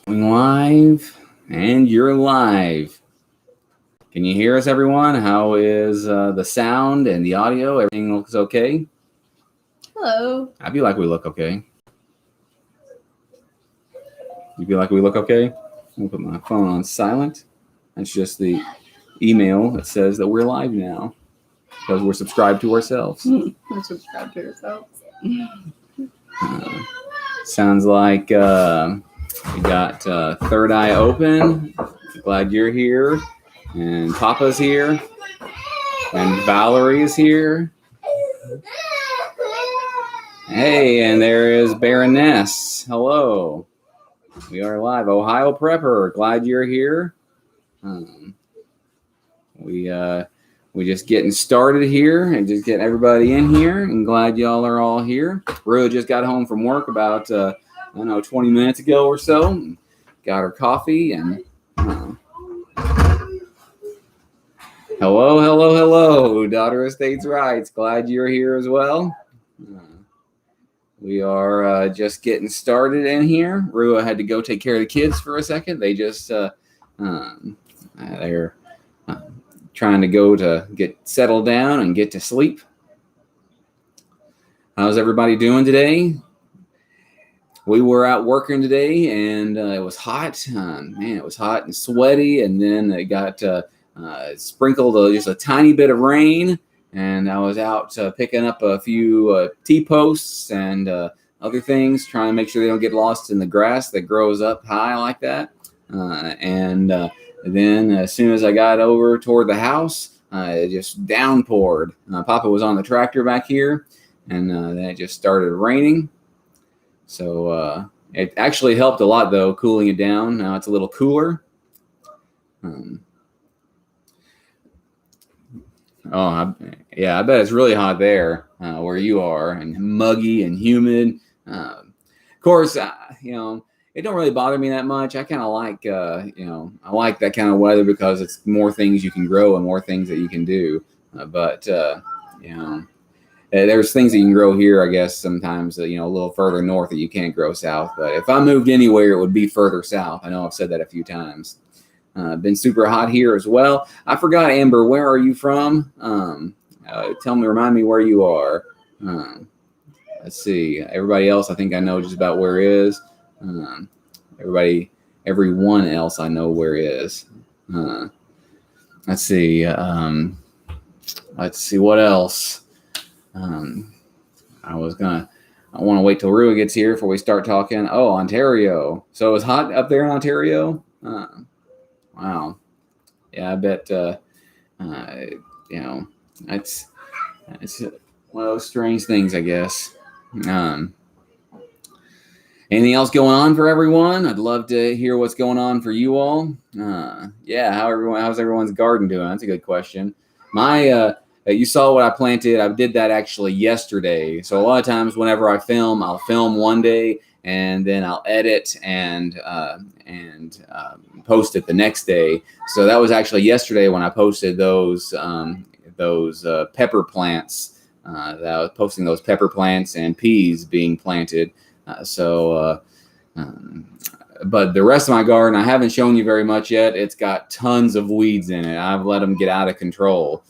Live, and you're live. Can you hear us, everyone? How is the sound and the audio? Everything looks okay? Hello. I feel like we look okay. You feel like we look okay? I'll put my phone on silent. That's just the email that says that we're live now because we're subscribed to ourselves. We're subscribed to ourselves. Sounds like we got Third Eye open. Glad you're here. And Papa's here. And Valerie's here. Hey, and there is Baroness. Hello. We are live. Ohio Prepper, glad you're here. We just getting started here and just getting everybody in here, and glad y'all are all here. Rua just got home from work about 20 minutes ago or so. Got her coffee and hello, Daughter of States' Rights. Glad you're here as well. We are just getting started in here. Rua had to go take care of the kids for a second. They just they're trying to go to get settled down and get to sleep. How's everybody doing today? We were out working today, and it was hot. Man, it was hot and sweaty, and then it got sprinkled just a tiny bit of rain. And I was out picking up a few T-posts and other things, trying to make sure they don't get lost in the grass that grows up high like that. Then as soon as I got over toward the house, it just downpoured. Papa was on the tractor back here, and then it just started raining. So it actually helped a lot, though, cooling it down. Now it's a little cooler. I bet it's really hot there where you are, and muggy and humid. Of course, it don't really bother me that much. I kind of like, I like that kind of weather because it's more things you can grow and more things that you can do. There's things that you can grow here, I guess, sometimes, a little further north that you can't grow south. But if I moved anywhere, it would be further south. I know I've said that a few times. Been super hot here as well. I forgot, Amber, where are you from? Remind me where you are. Let's see. Everybody else, I think I know just about where is. Everyone else I know where is. Let's see. Let's see what else. I want to wait till Rua gets here before we start talking. Oh, Ontario. So it's hot up there in Ontario? Wow. Yeah, I bet, it's one of those strange things, I guess. Anything else going on for everyone? I'd love to hear what's going on for you all. How's everyone's garden doing? That's a good question. You saw what I planted. I did that actually yesterday. So a lot of times whenever I film, I'll film one day and then I'll edit and post it the next day. So that was actually yesterday when I posted those pepper plants. That I was posting those pepper plants and peas being planted. But the rest of my garden, I haven't shown you very much yet. It's got tons of weeds in it. I've let them get out of control.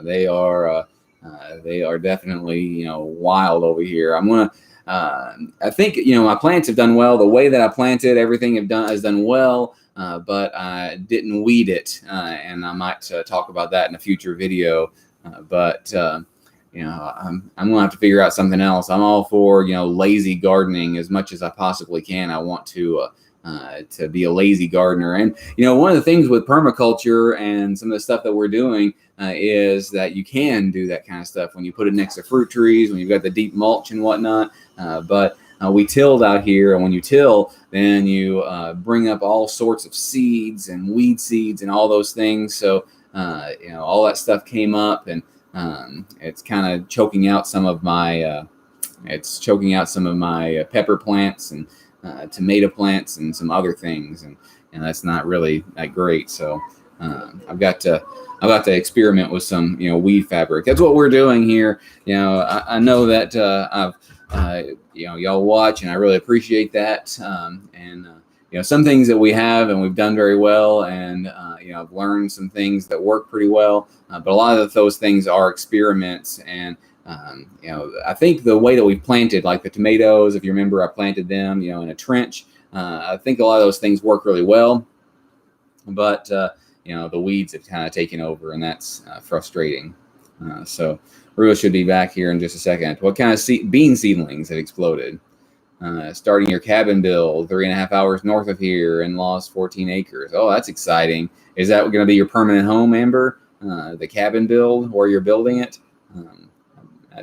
They are definitely, wild over here. I think, my plants have done well. The way that I planted, everything has done well, but I didn't weed it. And I might talk about that in a future video. I'm going to have to figure out something else. I'm all for, lazy gardening as much as I possibly can. I want to be a lazy gardener. And, one of the things with permaculture and some of the stuff that we're doing is that you can do that kind of stuff when you put it next to fruit trees, when you've got the deep mulch and whatnot. But we tilled out here, and when you till, then you bring up all sorts of seeds and weed seeds and all those things. So, all that stuff came up, and it's kind of choking out some of my pepper plants and tomato plants and some other things, and that's not really that great. So I've got to experiment with some weed fabric. That's what we're doing here. I know that y'all watch, and I really appreciate that. some things that we have and we've done very well, and I've learned some things that work pretty well. But a lot of those things are experiments, and I think the way that we planted, like the tomatoes, if you remember, I planted them, in a trench. I think a lot of those things work really well, but the weeds have kind of taken over, and that's frustrating. So Rua should be back here in just a second. What kind of bean seedlings have exploded? Starting your cabin build 3.5 hours north of here and lost 14 acres. Oh, that's exciting. Is that going to be your permanent home, Amber? The cabin build where you're building it?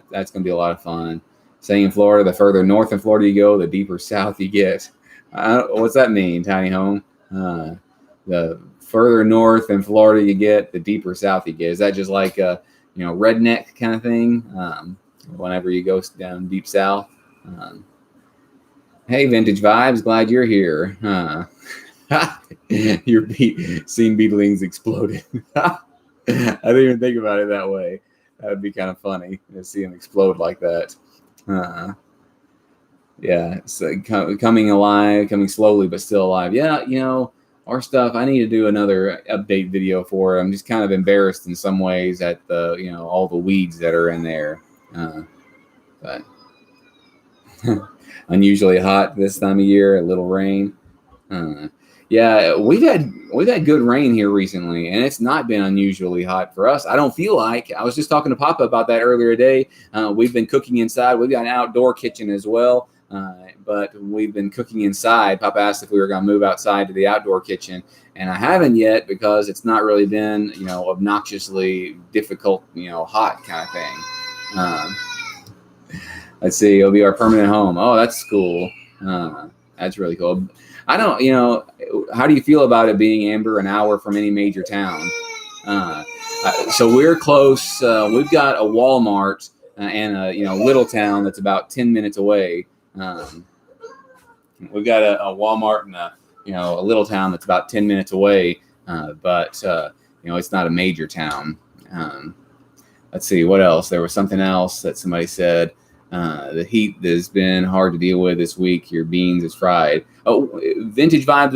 That's going to be a lot of fun. Staying in Florida, the further north in Florida you go, the deeper south you get. What's that mean, tiny home? The further north in Florida you get, the deeper south you get. Is that just like a redneck kind of thing? Whenever you go down deep south. Hey, Vintage Vibes, glad you're here. Your seeing beetlings exploded. I didn't even think about it that way. That would be kind of funny to see them explode like that. Yeah, so coming alive, coming slowly but still alive. Yeah, our stuff, I need to do another update video for it. I'm just kind of embarrassed in some ways at the, all the weeds that are in there. But unusually hot this time of year, a little rain. Yeah, we've had good rain here recently, and it's not been unusually hot for us. I don't feel like. I was just talking to Papa about that earlier today. We've been cooking inside. We've got an outdoor kitchen as well, but we've been cooking inside. Papa asked if we were going to move outside to the outdoor kitchen, and I haven't yet because it's not really been, obnoxiously difficult, hot kind of thing. Let's see. It'll be our permanent home. Oh, that's cool. That's really cool. I don't, how do you feel about it being, Amber, an hour from any major town? So we're close. We've got a Walmart and a little town that's about 10 minutes away. We've got a Walmart and a little town that's about 10 minutes away, but it's not a major town. Let's see what else. There was something else that somebody said. The heat has been hard to deal with this week. Your beans is fried. Oh, Vintage Vibes.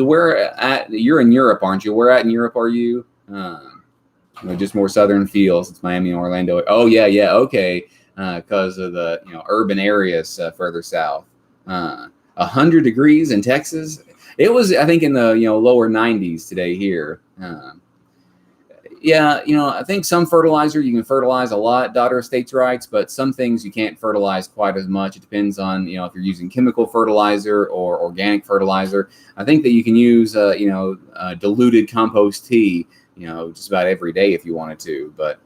You're in Europe, aren't you? Where at in Europe are you? Just more southern feels. It's Miami and Orlando. Oh yeah. Okay. Because of the urban areas further south. 100 degrees in Texas. It was, I think, in the lower 90s today here. Yeah, I think some fertilizer you can fertilize a lot, daughter of states' rights, but some things you can't fertilize quite as much. It depends on, if you're using chemical fertilizer or organic fertilizer. I think that you can use, diluted compost tea, just about every day if you wanted to. But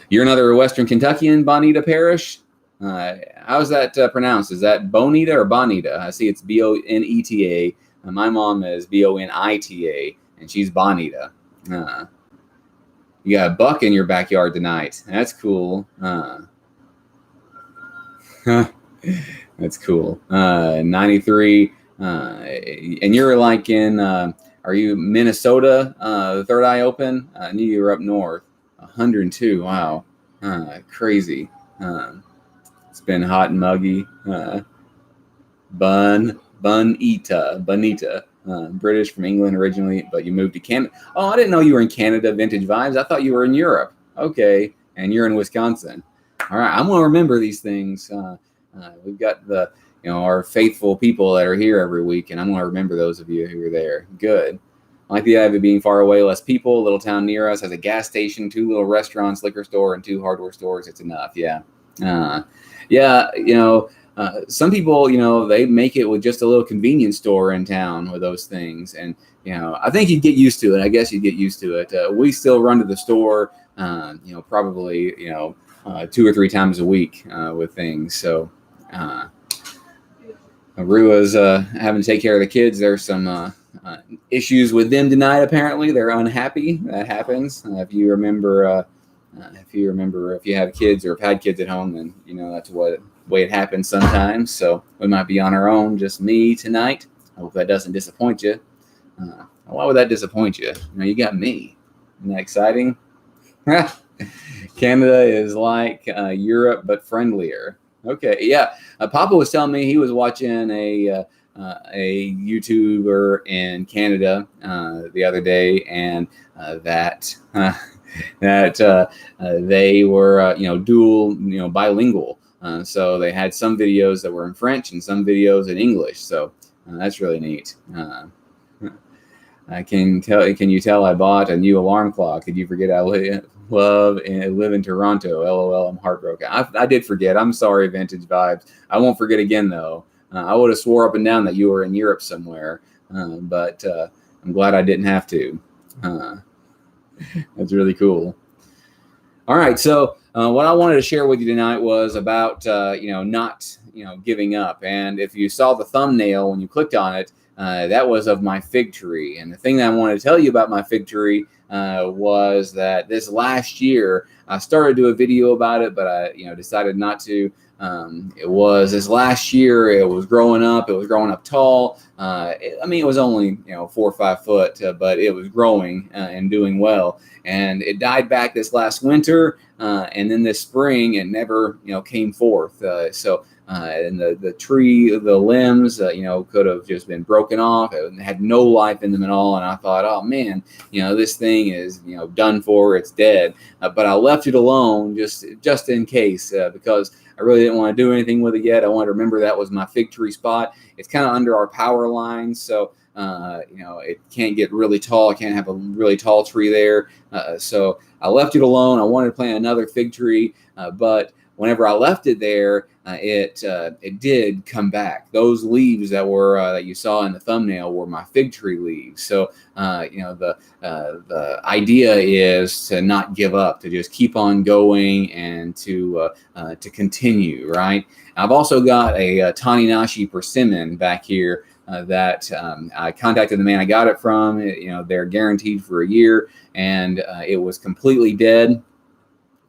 you're another Western Kentuckian, Bonita Parish. How's that pronounced? Is that Bonita or Bonita? I see it's Boneta. My mom is Bonita, and she's Bonita. You got a buck in your backyard tonight. That's cool. That's cool. 93. And you're like in, are you Minnesota? The Third Eye Open? I knew you were up north. 102. Wow. Crazy. It's been hot and muggy. Bonita. British from England originally, but you moved to Canada. Oh, I didn't know you were in Canada, Vintage Vibes. I thought you were in Europe. Okay, and you're in Wisconsin. All right, I'm going to remember these things. We've got our faithful people that are here every week, and I'm going to remember those of you who are there. Good. I like the idea of it being far away, less people. Little town near us has a gas station, 2 little restaurants, liquor store, and 2 hardware stores. It's enough. Yeah. Some people, they make it with just a little convenience store in town with those things. And, I think you'd get used to it. I guess you'd get used to it. We still run to the store, probably, 2 or 3 times a week with things. So Rua's having to take care of the kids. There's some issues with them tonight, apparently. They're unhappy. That happens. If you remember, if you have kids or have had kids at home, then, that's what way it happens sometimes. So we might be on our own, just me tonight. I hope that doesn't disappoint you. Why would that disappoint you? You got me. Isn't that exciting? Canada is like Europe, but friendlier. Okay, yeah. Papa was telling me he was watching a a YouTuber in Canada the other day, and that they were dual, bilingual. So they had some videos that were in French and some videos in English. So that's really neat. Can you tell I bought a new alarm clock? Did you forget I live in Toronto? LOL, I'm heartbroken. I did forget. I'm sorry, Vintage Vibes. I won't forget again, though. I would have swore up and down that you were in Europe somewhere, but I'm glad I didn't have to. That's really cool. All right, so what I wanted to share with you tonight was about not giving up. And if you saw the thumbnail when you clicked on it, that was of my fig tree. And the thing that I wanted to tell you about my fig tree was that this last year I started to do a video about it, but I decided not to. It was this last year. It was growing up. It was growing up tall. It was only 4 or 5 foot, but it was growing and doing well. And it died back this last winter, and then this spring it never came forth. And the tree, the limbs, could have just been broken off. It had no life in them at all. And I thought, oh man, this thing is done for. It's dead. But I left it alone just in case, because I really didn't want to do anything with it yet. I wanted to remember that was my fig tree spot. It's kind of under our power line, so it can't get really tall. I can't have a really tall tree there. So I left it alone. I wanted to plant another fig tree, but whenever I left it there, it did come back. Those leaves that were that you saw in the thumbnail were my fig tree leaves. So the idea is to not give up, to just keep on going and to continue. Right. I've also got a Taninashi persimmon back here that I contacted the man I got it from. They're guaranteed for a year, and it was completely dead.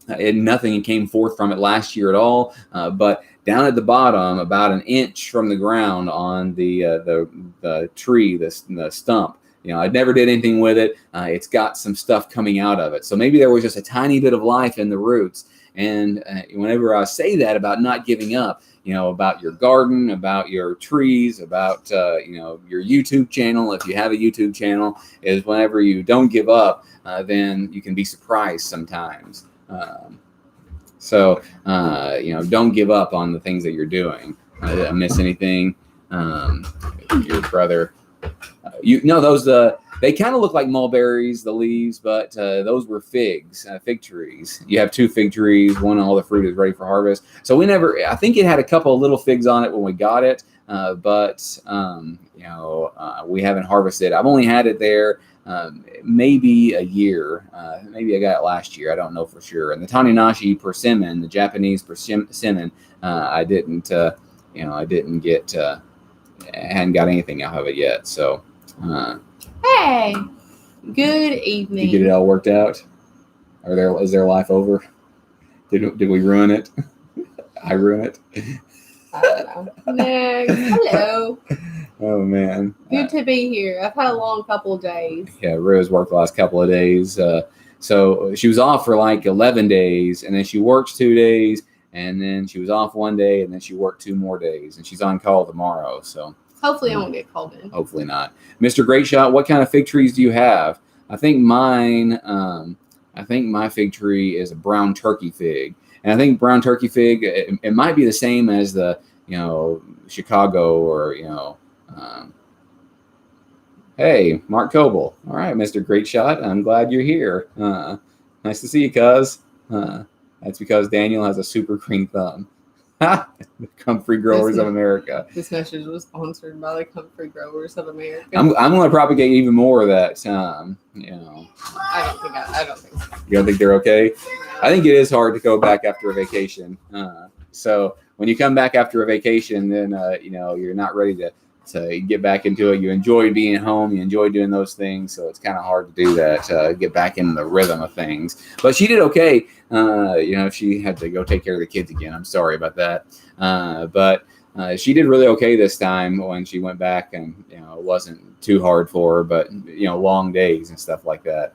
Nothing came forth from it last year at all, but down at the bottom, about an inch from the ground on the tree, the stump, I never did anything with it. It's got some stuff coming out of it, so maybe there was just a tiny bit of life in the roots. And whenever I say that about not giving up, about your garden, about your trees, about your YouTube channel, if you have a YouTube channel, is whenever you don't give up, then you can be surprised sometimes. Don't give up on the things that you're doing. Did I miss anything? Your brother, those they kind of look like mulberries, the leaves, but those were figs, fig trees. You have 2 fig trees. One, all the fruit is ready for harvest. So I think it had a couple of little figs on it when we got it, but we haven't harvested. I've only had it there maybe a year. Maybe I got it last year. I don't know for sure. And the Taninashi persimmon, the Japanese persimmon, I didn't get, hadn't got anything out of it yet. So, Hey, good evening. You get it all worked out? Is their life over? Did we ruin it? I ruin it? I don't know. Next. Hello. Oh, man. Good to be here. I've had a long couple of days. Yeah, Rose worked the last couple of days. So she was off for like 11 days, and then she worked 2 days, and then she was off 1 day, and then she worked 2 more days, and she's on call tomorrow. So hopefully I won't get called in. Hopefully not. Mr. Great Shot, what kind of fig trees do you have? I think my fig tree is a brown turkey fig. And I think brown turkey fig, it might be the same as the, Chicago or, hey, Mark Coble. All right, Mr. Great Shot. I'm glad you're here. Nice to see you, cuz. That's because Daniel has a super green thumb. The Comfrey Growers of America. This message was sponsored by the Comfrey Growers of America. I'm going to propagate even more of that. I don't think so. You don't think they're okay? I think it is hard to go back after a vacation. So when you come back after a vacation, then you're not ready to get back into it. You enjoy being home. You enjoy doing those things. So it's kind of hard to do that, get back in the rhythm of things. But she did okay. She had to go take care of the kids again. I'm sorry about that. But she did really okay this time when she went back, and it wasn't too hard for her, but long days and stuff like that.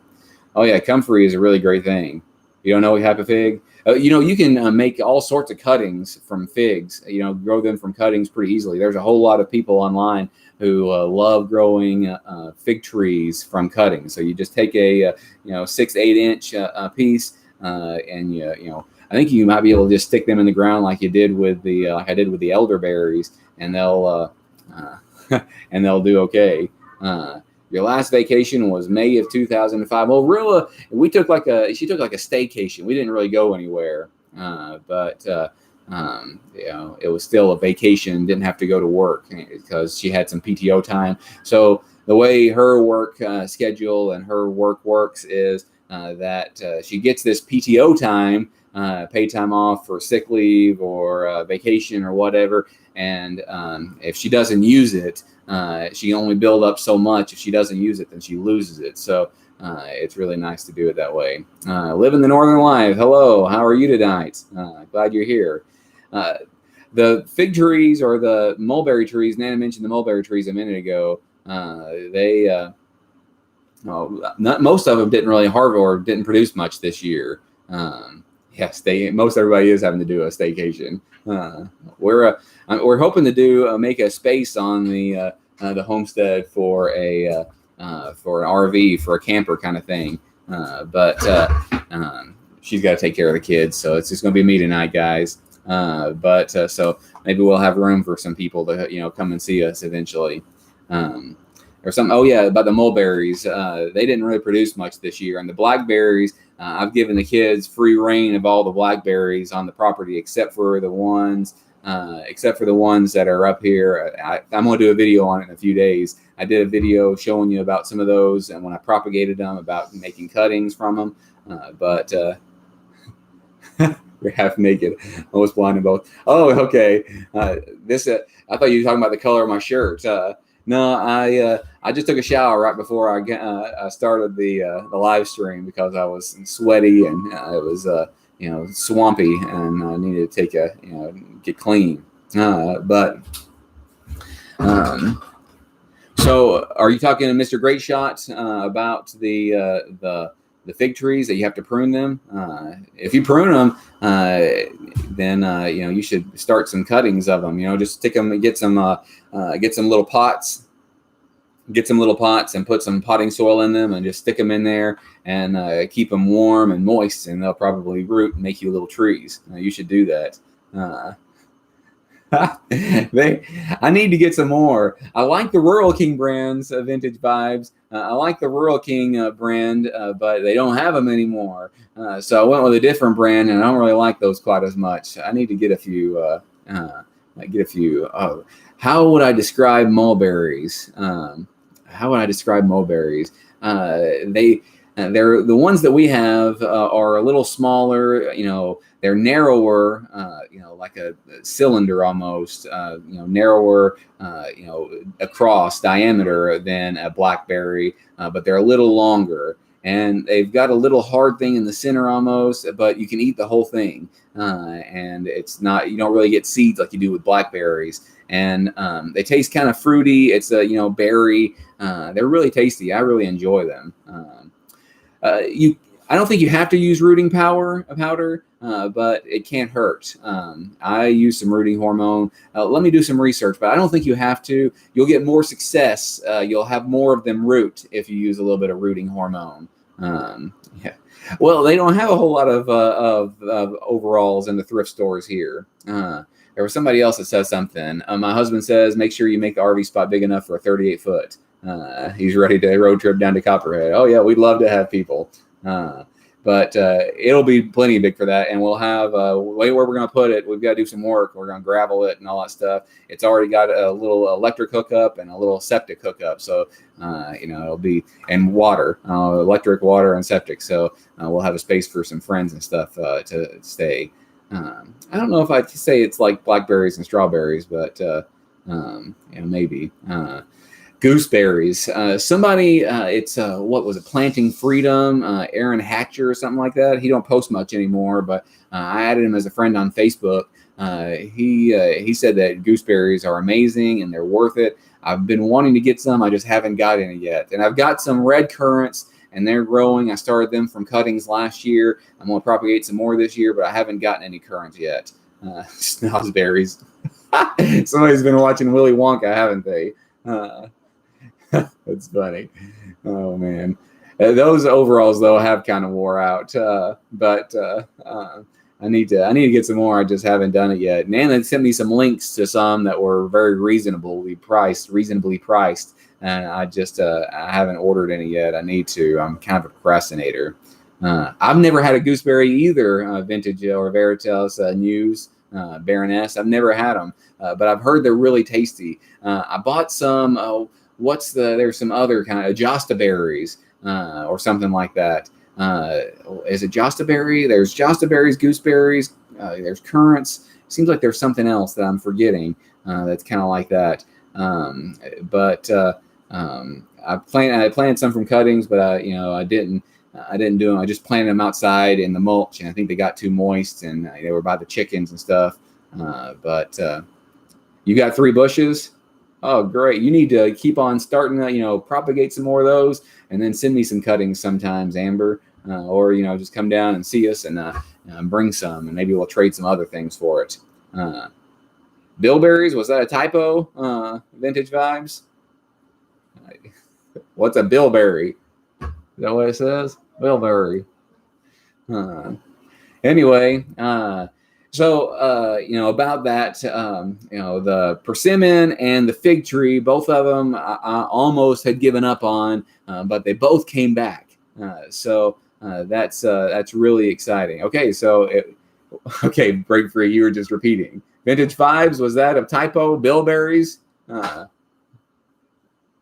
Oh yeah, comfrey is a really great thing. You don't know what type of fig? You can make all sorts of cuttings from figs. Grow them from cuttings pretty easily. There's a whole lot of people online who love growing fig trees from cuttings. So you just take a 6-8 inch piece, and I think you might be able to just stick them in the ground like you did with like I did with the elderberries, and they'll do okay. Your last vacation was May of 2005. Well, Rilla, she took like a staycation. We didn't really go anywhere, but it was still a vacation. Didn't have to go to work because she had some PTO time. So the way her work schedule and her work works is that she gets this PTO time, paid time off for sick leave or vacation or whatever. And if she doesn't use it, she can only build up so much. If she doesn't use it, then she loses it. So it's really nice to do it that way. Living the Northern Life. Hello, how are you tonight? Glad you're here. The fig trees or the mulberry trees, Nana mentioned the mulberry trees a minute ago. Most of them didn't really harvest or didn't produce much this year. Most everybody is having to do a staycation. We're hoping to make a space on the homestead for an RV, for a camper kind of thing. But she's got to take care of the kids, so it's just going to be me tonight, guys. So maybe we'll have room for some people to come and see us eventually. Or something. Oh yeah, about the mulberries. They didn't really produce much this year, and the blackberries. I've given the kids free reign of all the blackberries on the property, except for the ones that are up here. I'm going to do a video on it in a few days. I did a video showing you about some of those and when I propagated them, about making cuttings from them. But we're half naked, almost blind in both. Oh, okay. I thought you were talking about the color of my shirt. No, I just took a shower right before I started the live stream because I was sweaty and it was swampy and I needed to get clean. So are you talking to Mr. Great Shot about the fig trees that you have to prune them? If you prune them, then you should start some cuttings of them. Just stick them and get some little pots. Get some little pots and put some potting soil in them and just stick them in there and keep them warm and moist, and they'll probably root and make you little trees. You should do that. I need to get some more. I like the Rural King brand's vintage vibes. I like the Rural King brand, but they don't have them anymore. So I went with a different brand, and I don't really like those quite as much. I need to get a few. How would I describe mulberries? They're the ones that we have are a little smaller. They're narrower. Like a cylinder almost. Narrower. Across diameter than a blackberry, but they're a little longer. And they've got a little hard thing in the center almost, but you can eat the whole thing. And it's not, you don't really get seeds like you do with blackberries. And they taste kind of fruity. It's a berry. They're really tasty. I really enjoy them. I don't think you have to use rooting powder, but it can't hurt. I use some rooting hormone. Let me do some research, but I don't think you have to. You'll get more success. You'll have more of them root if you use a little bit of rooting hormone. Yeah. Well, they don't have a whole lot of overalls in the thrift stores here. There was somebody else that says something. My husband says, make sure you make the RV spot big enough for a 38 foot. He's ready to road trip down to Copperhead. Oh yeah, we'd love to have people. But it'll be plenty big for that. And we'll have where we're going to put it. We've got to do some work. We're going to gravel it and all that stuff. It's already got a little electric hookup and a little septic hookup. So, it'll be, and water, electric, water, and septic. So we'll have a space for some friends and stuff to stay. I don't know if I'd say it's like blackberries and strawberries, but maybe. Gooseberries. What was it? Planting Freedom, Aaron Hatcher or something like that. He don't post much anymore, but I added him as a friend on Facebook. He said that gooseberries are amazing and they're worth it. I've been wanting to get some. I just haven't got any yet. And I've got some red currants and they're growing. I started them from cuttings last year. I'm going to propagate some more this year, but I haven't gotten any currants yet. Snozberries. Somebody's been watching Willy Wonka, haven't they? That's funny. Oh man, those overalls though have kind of wore out, but I need to get some more. I just haven't done it yet. Nana sent me some links to some that were very reasonably priced, and I haven't ordered any yet. I need to. I'm kind of a procrastinator. I've never had a gooseberry either, vintage or Veritas News Baroness. I've never had them, but I've heard they're really tasty. I bought some. There's some other kind of Josta berries or something like that. Is it Josta berry? There's Josta berries, gooseberries. There's currants. It seems like there's something else that I'm forgetting that's kind of like that. I planted some from cuttings, but I didn't do them. I just planted them outside in the mulch, and I think they got too moist, and they were by the chickens and stuff. You got 3 bushes. Oh, great. You need to keep on starting, propagate some more of those, and then send me some cuttings sometimes, Amber, or, just come down and see us and bring some, and maybe we'll trade some other things for it. Bilberries, was that a typo? Vintage Vibes? What's a bilberry? Is that what it says? Bilberry. Anyway, so, about that, the persimmon and the fig tree, both of them I almost had given up on, but they both came back. So that's really exciting. Okay, break free, you were just repeating. Vintage Vibes, was that a typo? Bilberries?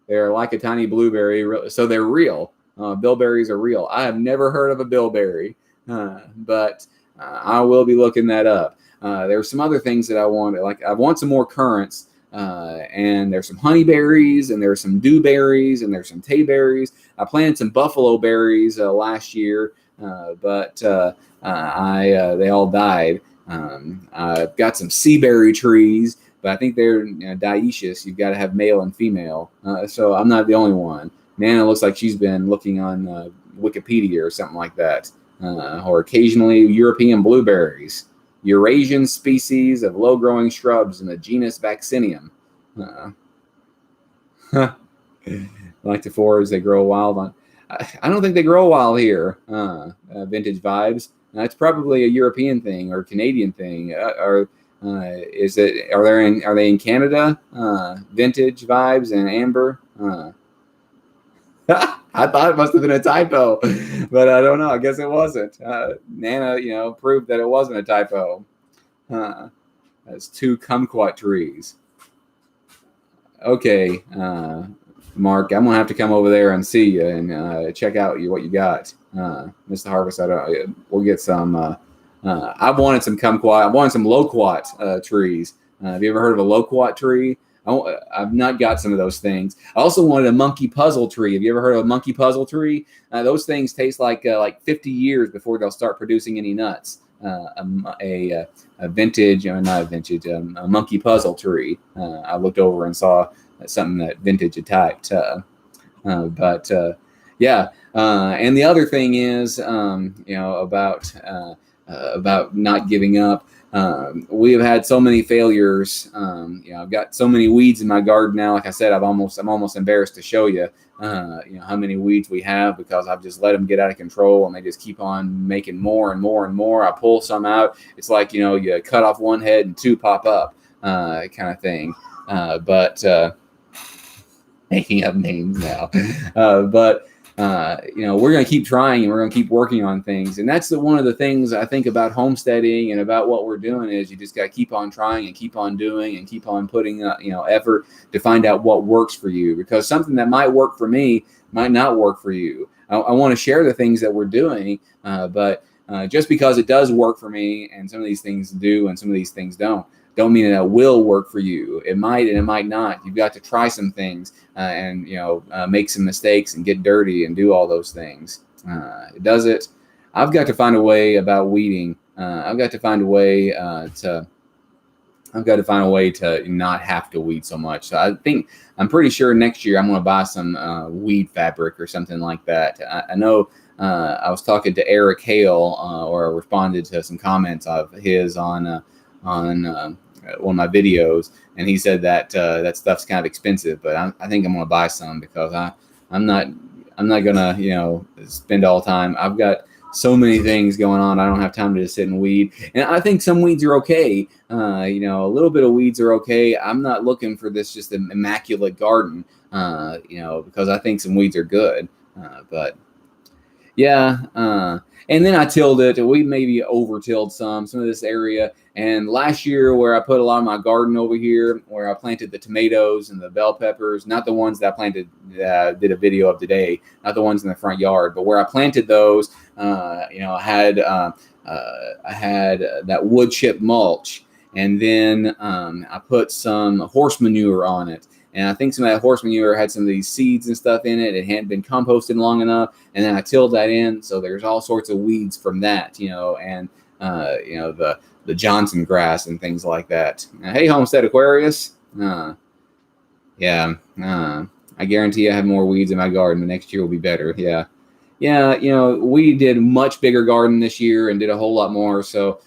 They're like a tiny blueberry, so they're real. Bilberries are real. I have never heard of a bilberry, but I will be looking that up. There's some other things that I want. Like I want some more currants, and there's some honeyberries, and there's some dewberries, and there's some tayberries. I planted some buffalo berries last year, but they all died. I've got some seaberry trees, but I think they're dioecious. You've got to have male and female, so I'm not the only one. Nana looks like she's been looking on Wikipedia or something like that. Or occasionally European blueberries, Eurasian species of low-growing shrubs in the genus Vaccinium. Like to forage, they grow wild on. I don't think they grow wild here. Vintage Vibes. It's probably a European thing or Canadian thing. Are they in Canada? Vintage Vibes and Amber. I thought it must have been a typo, but I don't know. I guess it wasn't. Nana, proved that it wasn't a typo. That's 2 kumquat trees. Okay, Mark, I'm gonna have to come over there and see you and check out what you got, Mr. Harvest. We'll get some. I wanted some kumquat. I wanted some loquat trees. Have you ever heard of a loquat tree? I've not got some of those things. I also wanted a monkey puzzle tree. Have you ever heard of a monkey puzzle tree? Those things taste like 50 years before they'll start producing any nuts. A vintage, not a vintage, a monkey puzzle tree. I looked over and saw something that Vintage had typed. Yeah. And the other thing is, about not giving up. We have had so many failures. I've got so many weeds in my garden now. Like I said, I'm almost embarrassed to show you, how many weeds we have because I've just let them get out of control and they just keep on making more and more and more. I pull some out. It's like, you cut off one head and 2 pop up, kind of thing. Making up names now, we're going to keep trying and we're going to keep working on things. And that's one of the things I think about homesteading and about what we're doing is you just got to keep on trying and keep on doing and keep on putting, effort to find out what works for you, because something that might work for me might not work for you. I want to share the things that we're doing, but just because it does work for me and some of these things do and some of these things don't mean that it will work for you. It might and it might not. You've got to try some things and make some mistakes and get dirty and do all those things. Does it? I've got to find a way about weeding. I've got to find a way to I've got to find a way to not have to weed so much. So I'm pretty sure next year I'm going to buy some weed fabric or something like that. I know I was talking to Eric Hale, or responded to some comments of his on one of my videos, and he said that that stuff's kind of expensive, but I think I'm going to buy some because I'm not gonna spend all the time. I've got so many things going on. I don't have time to just sit and weed. And I think some weeds are okay. A little bit of weeds are okay. I'm not looking for this just an immaculate garden, because I think some weeds are good. But yeah. And then I tilled it. We maybe over-tilled some of this area. And last year, where I put a lot of my garden over here, where I planted the tomatoes and the bell peppers, not the ones that I planted, did a video of today, not the ones in the front yard, but where I planted those, I had that wood chip mulch, and then I put some horse manure on it. And I think some of that horse manure had some of these seeds and stuff in it. It hadn't been composted long enough. And then I tilled that in. So there's all sorts of weeds from that, and, the Johnson grass and things like that. Hey, Homestead Aquarius. I guarantee I have more weeds in my garden. The next year will be better. Yeah. We did much bigger garden this year and did a whole lot more. So,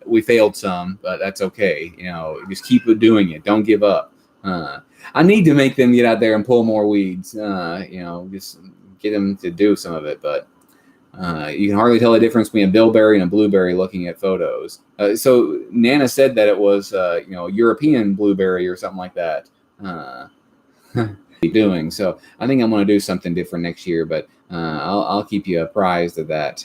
we failed some, but that's okay. Just keep doing it. Don't give up. I need to make them get out there and pull more weeds, just get them to do some of it. But you can hardly tell the difference between a bilberry and a blueberry looking at photos. So Nana said that it was, European blueberry or something like that. Doing so, I think I'm going to do something different next year, but I'll keep you apprised of that.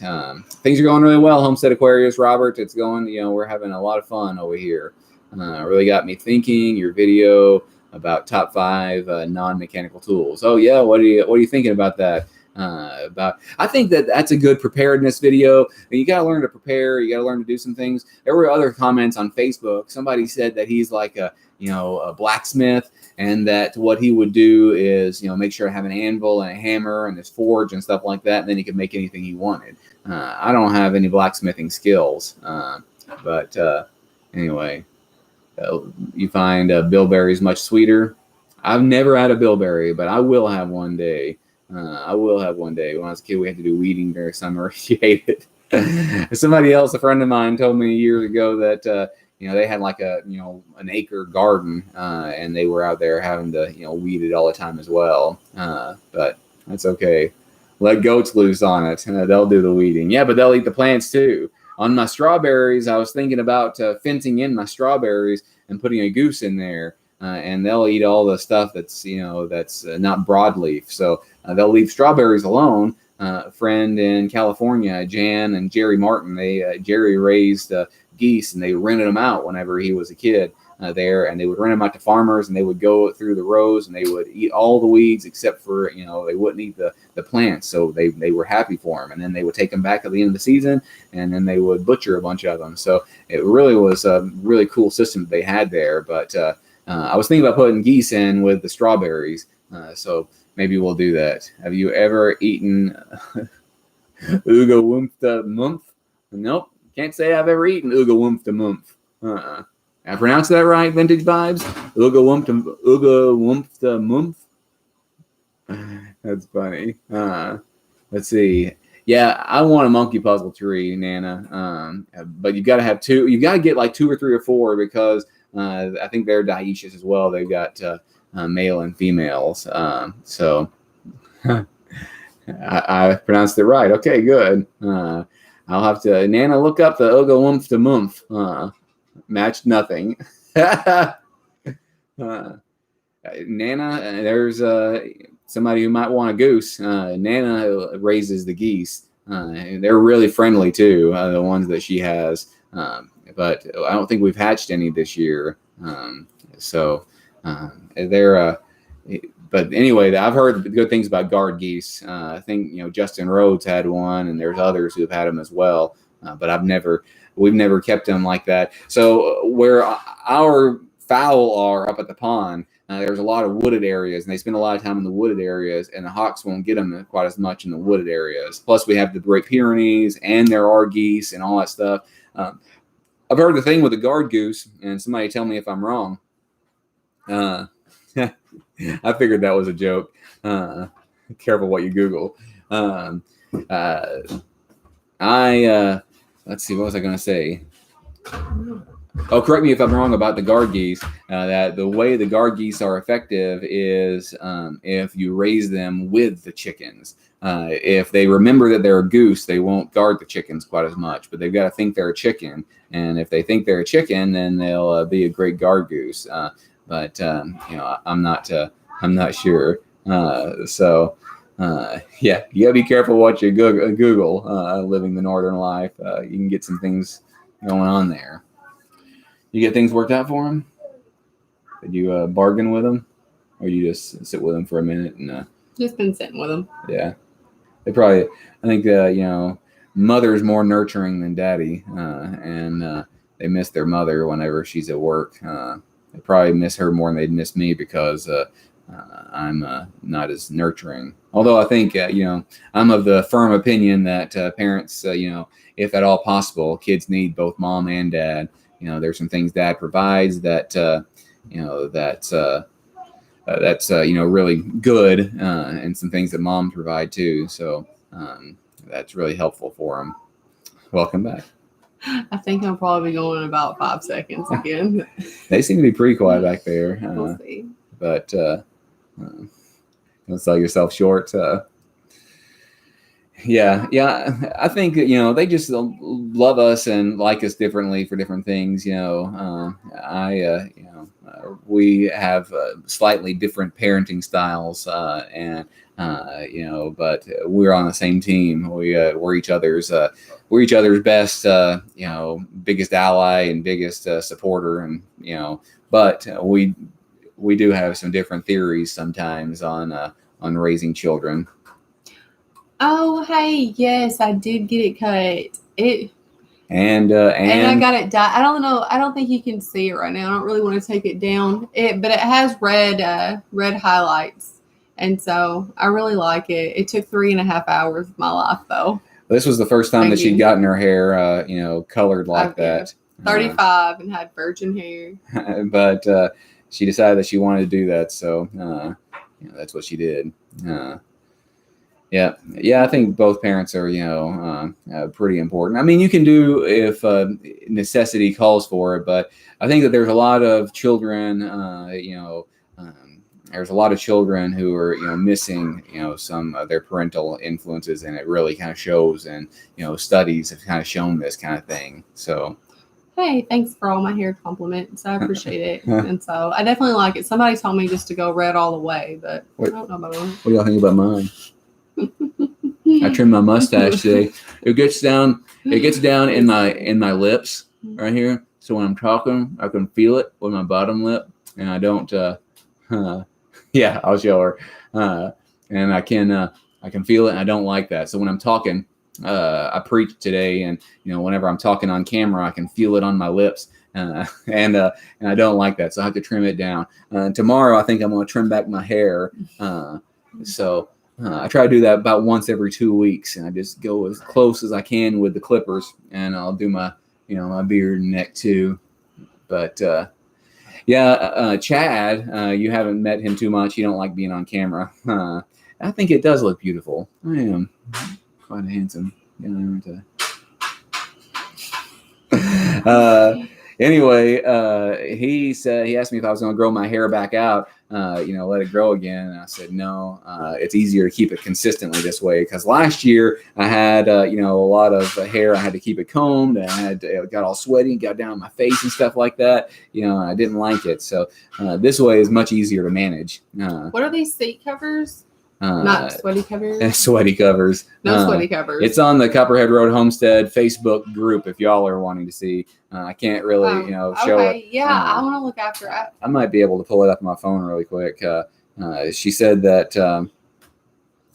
Things are going really well, Homestead Aquarius, Robert. It's going, we're having a lot of fun over here. Really got me thinking. Your video about top 5 non-mechanical tools. Oh yeah, what are you thinking about that? I think that's a good preparedness video. You got to learn to prepare. You got to learn to do some things. There were other comments on Facebook. Somebody said that he's like a blacksmith, and that what he would do is, make sure to have an anvil and a hammer and this forge and stuff like that, and then he could make anything he wanted. I don't have any blacksmithing skills, but anyway, you find bilberries much sweeter. I've never had a bilberry, but I will have one day. When I was a kid, we had to do weeding during summer. She hated it. Somebody else, a friend of mine, told me years ago that they had like an acre garden, and they were out there having to weed it all the time as well. But that's okay. Let goats loose on it. They'll do the weeding. Yeah, but they'll eat the plants too. On my strawberries, I was thinking about fencing in my strawberries and putting a goose in there. And they'll eat all the stuff that's not broadleaf. So they'll leave strawberries alone. A friend in California, Jan and Jerry Martin, Jerry raised geese, and they rented them out whenever he was a kid there, and they would rent them out to farmers, and they would go through the rows, and they would eat all the weeds except for they wouldn't eat the plants. So they were happy for them, and then they would take them back at the end of the season, and then they would butcher a bunch of them. So it really was a really cool system that they had there. But I was thinking about putting geese in with the strawberries, so maybe we'll do that. Have you ever eaten Uga Wumpta Mumph? Nope, can't say I've ever eaten Uga Wumpta Mumph. I pronounced that right, Vintage Vibes? Uga Wumpta Mumph? That's funny. Let's see. Yeah, I want a monkey puzzle tree, Nana. But you've got to have 2. You've got to get like 2 or 3 or 4 because I think they're dioecious as well. They've got male and females. So I pronounced it right. Okay, good. I'll have to, Nana, look up the Uga Wumpta Mumph. Matched nothing. Nana, there's somebody who might want a goose. Nana raises the geese. They're really friendly too, the ones that she has. But I don't think we've hatched any this year. They're. But anyway, I've heard good things about guard geese. I think Justin Rhodes had one, and there's others who have had them as well. But we've never kept them like that. So where our fowl are up at the pond, there's a lot of wooded areas, and they spend a lot of time in the wooded areas, and the hawks won't get them quite as much in the wooded areas. Plus, we have the Great Pyrenees, and there are geese and all that stuff. I've heard the thing with the guard goose, and somebody tell me if I'm wrong. I figured that was a joke. Careful what you Google. Let's see, what was I going to say? Oh, correct me if I'm wrong about the guard geese. That the way the guard geese are effective is if you raise them with the chickens. If they remember that they're a goose, they won't guard the chickens quite as much. But they've got to think they're a chicken, and if they think they're a chicken, then they'll be a great guard goose. But I'm not sure. Yeah, you gotta be careful what you Google. Living the northern life, you can get some things going on there. You get things worked out for them? Did you bargain with them, or you just sit with them for a minute and? Just been sitting with them. Yeah, they probably. I think mother's more nurturing than daddy, and they miss their mother whenever she's at work. They probably miss her more than they'd miss me because I'm not as nurturing. Although I think I'm of the firm opinion that parents, if at all possible, kids need both mom and dad. There's some things dad provides that's really good, and some things that mom provide too. So that's really helpful for them. Welcome back. I think I'll probably be going in about 5 seconds again. They seem to be pretty quiet back there. We'll see. But don't sell yourself short. Yeah. I think they just love us and like us differently for different things. We have slightly different parenting styles, but we're on the same team. We're each other's best, biggest ally and biggest supporter, and but we do have some different theories sometimes on raising children. Oh, hey, yes, I did get it cut. And I got it dyed. I don't know. I don't think you can see it right now. I don't really want to take it down. But it has red highlights, and so I really like it. It took 3.5 hours of my life, though. This was the first time that she'd gotten her hair, colored like that. 35 and had virgin hair. But she decided that she wanted to do that, so that's what she did. Yeah. I think both parents are, pretty important. I mean, you can do if necessity calls for it, but I think that there's a lot of children, there's a lot of children who are, missing, some of their parental influences, and it really kind of shows. And, studies have kind of shown this kind of thing. So. Hey, thanks for all my hair compliments. I appreciate it. And so I definitely like it. Somebody told me just to go red all the way, but I don't know about it. What do y'all think about mine? I trimmed my mustache today. It gets down in my lips right here. So when I'm talking, I can feel it with my bottom lip, and I don't. Yeah, I'll show her. And I can feel it, and I don't like that. So when I'm talking, I preached today, and whenever I'm talking on camera, I can feel it on my lips, and I don't like that. So I have to trim it down. Tomorrow, I think I'm going to trim back my hair. I try to do that about once every 2 weeks, and I just go as close as I can with the clippers, and I'll do my, my beard and neck too. But Chad, you haven't met him too much. You don't like being on camera. I think it does look beautiful. I am quite handsome. Anyway, he asked me if I was going to grow my hair back out. Let it grow again. And I said, no, it's easier to keep it consistently this way. Because last year I had, a lot of hair. I had to keep it combed, and it got all sweaty and got down my face and stuff like that. I didn't like it. So this way is much easier to manage. What are these seat covers? Not sweaty covers? Sweaty covers. No sweaty covers. It's on the Copperhead Road Homestead Facebook group if y'all are wanting to see. I can't really, show it. Yeah, I want to look after it. I might be able to pull it up on my phone really quick. She said that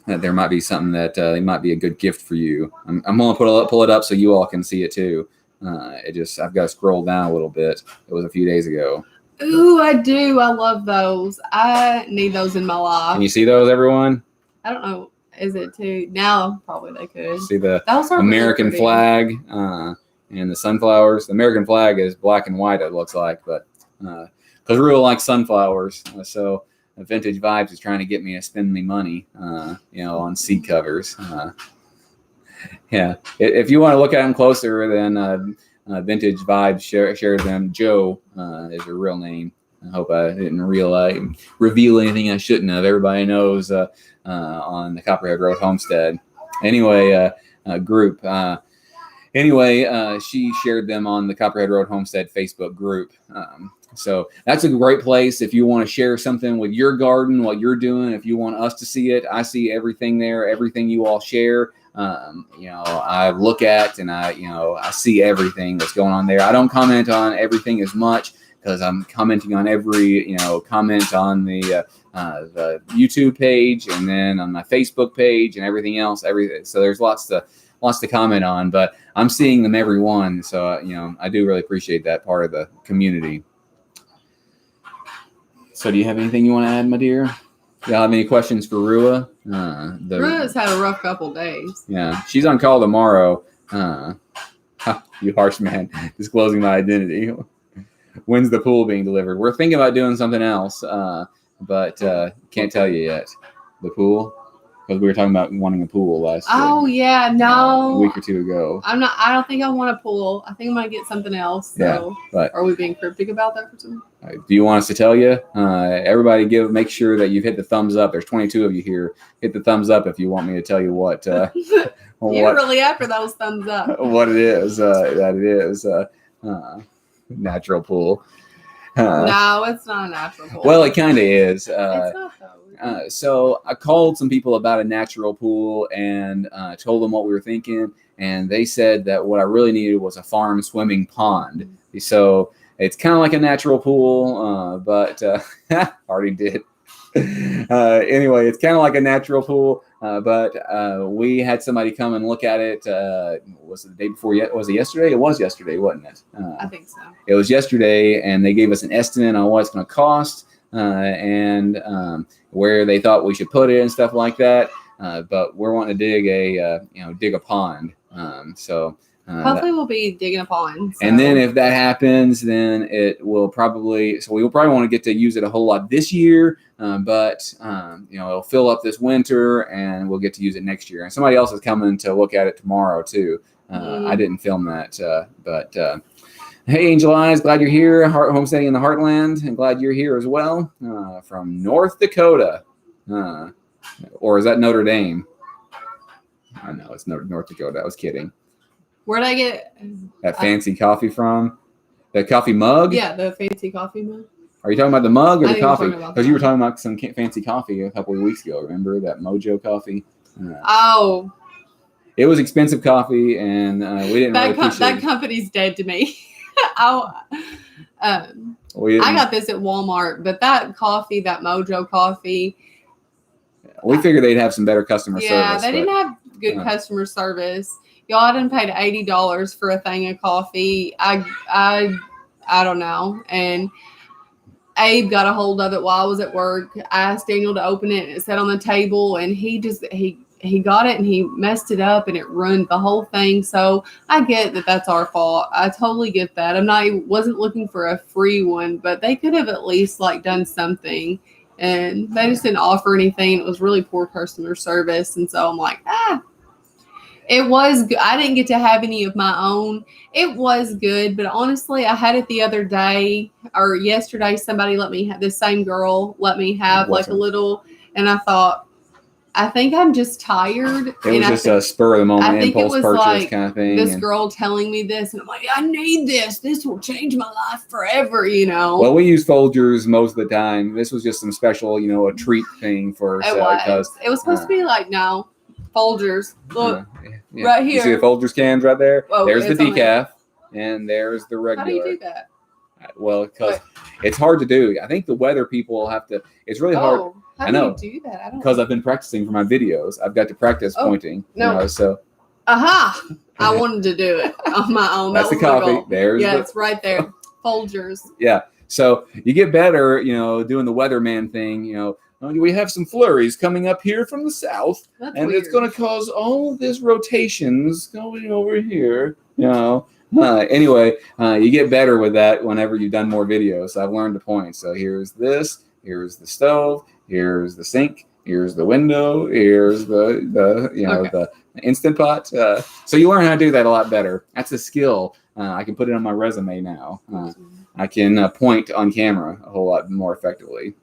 there might be something that it might be a good gift for you. I'm going to pull it up so you all can see it too. I've got to scroll down a little bit. It was a few days ago. Ooh, I do. I love those. I need those in my life. Can you see those, everyone? I don't know. Is it too? Now, probably they could. See the those are American really flag. and the sunflowers. The American flag is black and white, it looks like, but because Rua likes sunflowers, so Vintage Vibes is trying to get me to spend me money, on seat covers. Yeah, if you want to look at them closer, then Vintage Vibes share them. Joe is her real name. I hope I didn't reveal anything I shouldn't have. Everybody knows on the Copperhead Road Homestead. Anyway, group. She shared them on the Copperhead Road Homestead Facebook group. So that's a great place if you want to share something with your garden, what you're doing. If you want us to see it, I see everything there, everything you all share. I look at and I see everything that's going on there. I don't comment on everything as much because I'm commenting on every comment on the YouTube page and then on my Facebook page and everything else. So there's lots to comment on, but I'm seeing them every one. So I do really appreciate that part of the community. So do you have anything you want to add, my dear? Y'all have any questions for Rua? Rua's had a rough couple days. Yeah, she's on call tomorrow. You harsh man, disclosing my identity. When's the pool being delivered? We're thinking about doing something else, but can't tell you yet. The pool? Because we were talking about wanting a pool last year. Oh, yeah, no. A week or two ago. I don't think I want a pool. I think I'm going to get something else. So. Yeah, but are we being cryptic about that for some? Do you want us to tell you? Everybody make sure that you've hit the thumbs up. There's 22 of you here. Hit the thumbs up if you want me to tell you what. You're really after those thumbs up. What it is. That it is. Natural pool. No, it's not a natural pool. Well, it kind of is. It's not, though. So I called some people about a natural pool and told them what we were thinking. And they said that what I really needed was a farm swimming pond. So it's kind of like a natural pool, but already did. Anyway, it's kind of like a natural pool, but we had somebody come and look at it. Was it the day before yet? Was it yesterday? It was yesterday, wasn't it? I think so. It was yesterday, and they gave us an estimate on what it's going to cost and where they thought we should put it and stuff like that. But we're wanting to dig a pond. Hopefully we'll be digging a pond. So. And then if that happens, then it will probably, so we will probably want to get to use it a whole lot this year, but it'll fill up this winter and we'll get to use it next year. And somebody else is coming to look at it tomorrow too. I didn't film that, but hey, Angel Eyes, glad you're here. Homesteading in the Heartland, and glad you're here as well from North Dakota. Or is that Notre Dame? I know it's North Dakota. I was kidding. Where'd I get that fancy coffee from? The coffee mug? Yeah, the fancy coffee mug. Are you talking about the mug or the coffee? Because you were talking about some fancy coffee a couple of weeks ago. Remember that Mojo coffee? Oh. It was expensive coffee, and we didn't really appreciate that company's dead to me. I got this at Walmart, but that coffee, that Mojo coffee. We figured they'd have some better customer service. Yeah, they didn't have good customer service. Y'all done paid $80 for a thing of coffee. I don't know. And Abe got a hold of it while I was at work. I asked Daniel to open it and it sat on the table, and he got it and he messed it up and it ruined the whole thing. So I get that that's our fault. I totally get that. Wasn't looking for a free one, but they could have at least done something, and they just didn't offer anything. It was really poor customer service. And so I'm like, it was good. I didn't get to have any of my own. It was good, but honestly, I had it the other day or yesterday. Somebody this same girl let me have a little, and I thought, I think I'm just tired. It was just a spur of the moment impulse purchase kind of thing. This girl telling me this, and I'm like, I need this. This will change my life forever, Well, we use Folgers most of the time. This was just some special, a treat thing for us. It was supposed to be no. Folgers. Look, right here. You see the Folgers cans right there? Oh, there's the decaf, and there's the regular. How do you do that? Well, because it's hard to do. I think the weather people will have to. It's really hard. How do you do that? I don't. Because I've been practicing for my videos. I've got to practice pointing. No. So. Aha! I wanted to do it on my own. That's the coffee. There's it's right there. Folgers. Yeah. So you get better, doing the weatherman thing. We have some flurries coming up here from the south, and weird. It's going to cause all this rotations going over here, and Anyway, you get better with that whenever you've done more videos. So I've learned to point. So here's this, here's the stove, here's the sink, here's the window, here's the the Instant Pot. So you learn how to do that a lot better. That's a skill. I can put it on my resume now. I can point on camera a whole lot more effectively.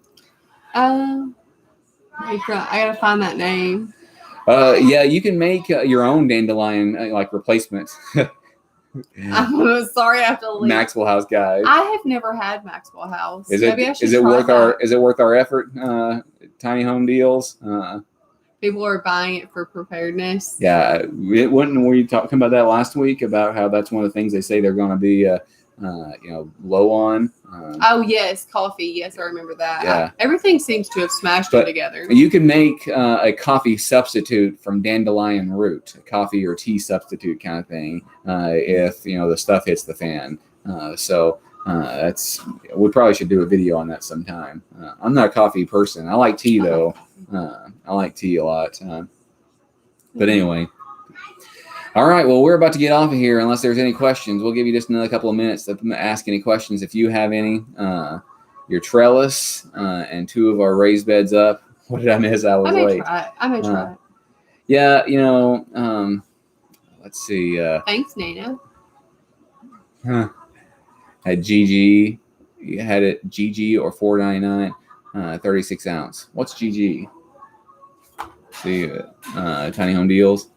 I gotta find that name. Yeah, you can make your own dandelion like replacement. I'm sorry, I have to leave. Maxwell House guys. I have never had Maxwell House. Is it worth our effort? Tiny home deals. People are buying it for preparedness. Yeah, it wouldn't. Were you talking about that last week about how that's one of the things they say they're going to be, low on? Oh yes, coffee. Yes, I remember that. Yeah. Everything seems to have smashed it together. You can make a coffee substitute from dandelion root, a coffee or tea substitute kind of thing, if the stuff hits the fan. We probably should do a video on that sometime. I'm not a coffee person. I like tea though. I like tea a lot. But anyway. All right. Well, we're about to get off of here. Unless there's any questions, we'll give you just another couple of minutes to ask any questions if you have any. Your trellis and 2 of our raised beds up. What did I miss? I was late. I may try it. Yeah. Let's see. Thanks, Nana. Had GG. You had it GG or $4.99, 36 ounce. What's GG? See, Tiny Home Deals.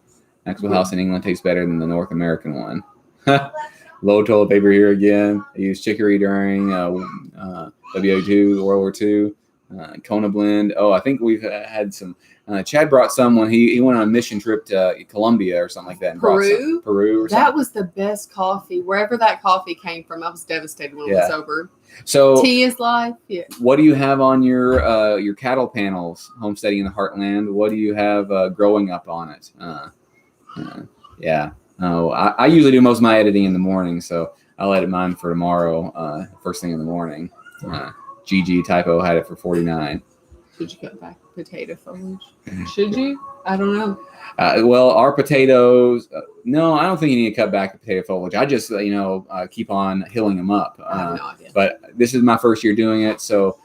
Maxwell House in England tastes better than the North American one. Low toilet paper here again. I used chicory during WO2, World War II. Kona blend. Oh, I think we've had some. Chad brought some when he went on a mission trip to Colombia or something like that. And Peru? Peru or something. That was the best coffee. Wherever that coffee came from, I was devastated when it was over. So tea is life. Yeah. What do you have on your cattle panels, homesteading in the heartland? What do you have growing up on it? Yeah. No, I usually do most of my editing in the morning, so I'll edit mine for tomorrow, first thing in the morning. GG typo had it for 49. Should you cut back potato foliage? Should you? I don't know. Well, our potatoes, no, I don't think you need to cut back the potato foliage. I just, keep on hilling them up. I have no idea. But this is my first year doing it, so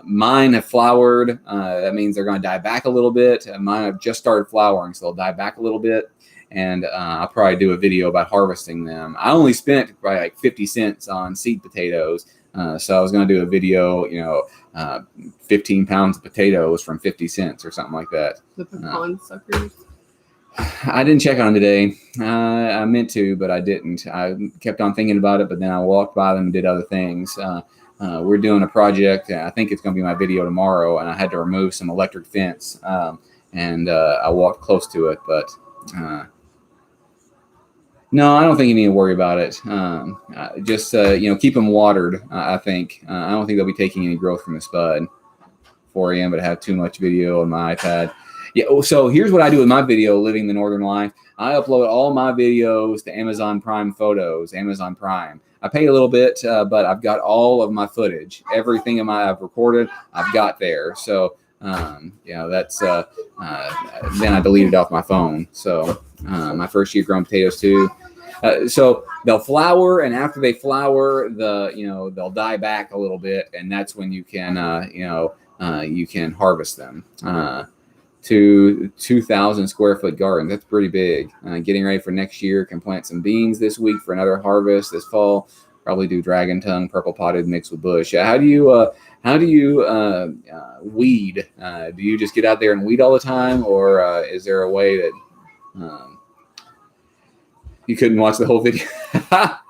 mine have flowered. That means they're going to die back a little bit. Mine have just started flowering, so they'll die back a little bit. And I'll probably do a video about harvesting them. I only spent probably like 50 cents on seed potatoes. So I was going to do a video, 15 pounds of potatoes from 50 cents or something like that. The pecan suckers. I didn't check on them today. I meant to, but I didn't. I kept on thinking about it, but then I walked by them and did other things. We're doing a project. I think it's going to be my video tomorrow, and I had to remove some electric fence. And I walked close to it, but no, I don't think you need to worry about it. Just keep them watered. I think I don't think they'll be taking any growth from the spud. 4 a.m. but I have too much video on my iPad. Yeah. So here's what I do with my video, Living the Northern Life. I upload all my videos to Amazon Prime Photos, Amazon Prime. I pay a little bit, but I've got all of my footage, everything I've recorded, I've got there. So that's then I deleted it off my phone. So my first year growing potatoes too. So they'll flower, and after they flower, they'll die back a little bit, and that's when you can you can harvest them. To 2,000 square foot gardens. That's pretty big. Getting ready for next year. Can plant some beans this week for another harvest this fall. Probably do dragon tongue, purple potted mixed with bush. How do you weed? Do you just get out there and weed all the time, or is there a way that you couldn't watch the whole video?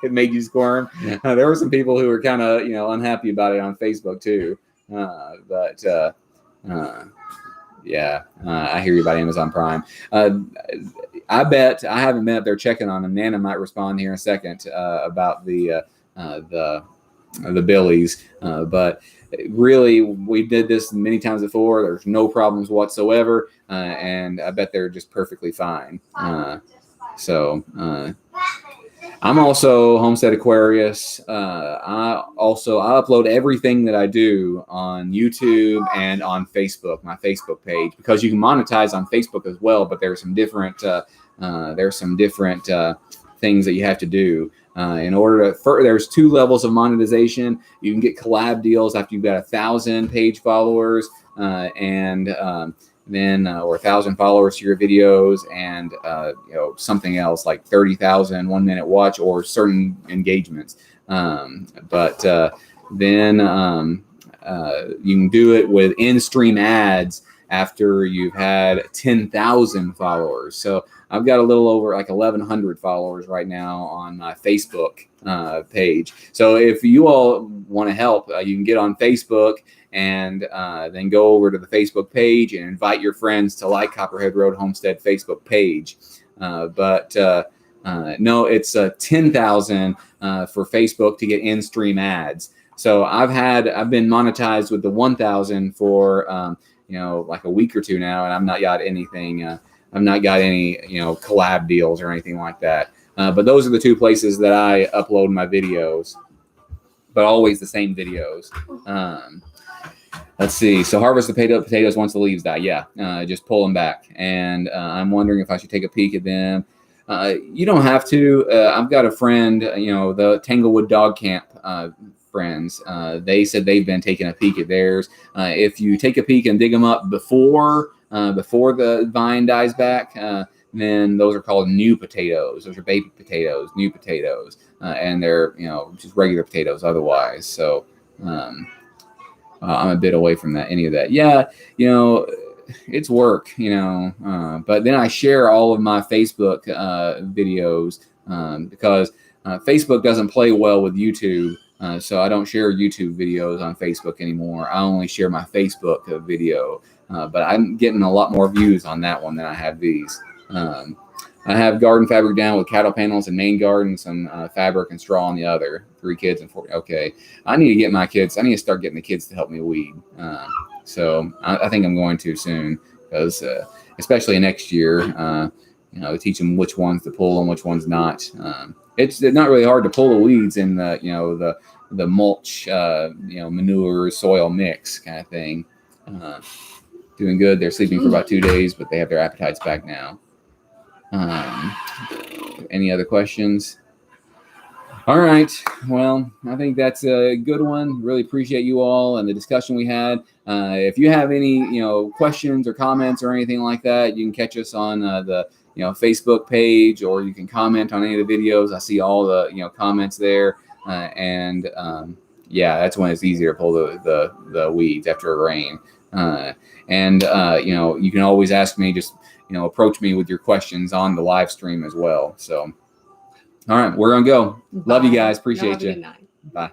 It made you squirm. There were some people who were kind of unhappy about it on Facebook too. Yeah, I hear you about Amazon Prime. I bet I haven't been up there checking on them. Nana might respond here in a second about the billies, but really we did this many times before. There's no problems whatsoever, and I bet they're just perfectly fine. I'm also Homestead Aquarius. I upload everything that I do on YouTube and on Facebook, my Facebook page, because you can monetize on Facebook as well. But there's some different things that you have to do. In order to, there's 2 levels of monetization. You can get collab deals after you've got 1,000 page followers, then or 1,000 followers to your videos, and something else like 30,000 1-minute watch or certain engagements. Then you can do it with in-stream ads after you've had 10,000 followers. So I've got a little over like 1,100 followers right now on my Facebook page. So if you all want to help, you can get on Facebook and then go over to the Facebook page and invite your friends to like Copperhead Road Homestead Facebook page. No, it's 10,000 for Facebook to get in-stream ads. So I've been monetized with the 1,000 for like a week or 2 now, and I've not got anything. I've not got any collab deals or anything like that. But those are the 2 places that I upload my videos, but always the same videos. Let's see. So harvest the potatoes once the leaves die. Yeah, just pull them back. And I'm wondering if I should take a peek at them. You don't have to. I've got a friend, the Tanglewood Dog Camp friends. They said they've been taking a peek at theirs. If you take a peek and dig them up before the vine dies back, then those are called new potatoes. Those are baby potatoes, new potatoes, and they're just regular potatoes otherwise. So I'm a bit away from any of that. Yeah, it's work, but then I share all of my Facebook videos because Facebook doesn't play well with YouTube. So I don't share YouTube videos on Facebook anymore. I only share my Facebook video, but I'm getting a lot more views on that one than I have these. I have garden fabric down with cattle panels and main garden, some fabric and straw on the other. 3 kids and 4. Okay, I need to start getting the kids to help me weed. So I think I'm going to soon, because especially next year, teach them which ones to pull and which ones not. It's not really hard to pull the weeds in the mulch, manure soil mix kind of thing. Doing good. They're sleeping for about 2 days, but they have their appetites back now. Any other questions? All right. Well, I think that's a good one. Really appreciate you all and the discussion we had. If you have any, questions or comments or anything like that, you can catch us on the Facebook page, or you can comment on any of the videos. I see all the comments there, that's when it's easier to pull the weeds after a rain. You can always ask me, just approach me with your questions on the live stream as well. So, all right, we're gonna go. Bye. Love you guys. Appreciate you. Bye.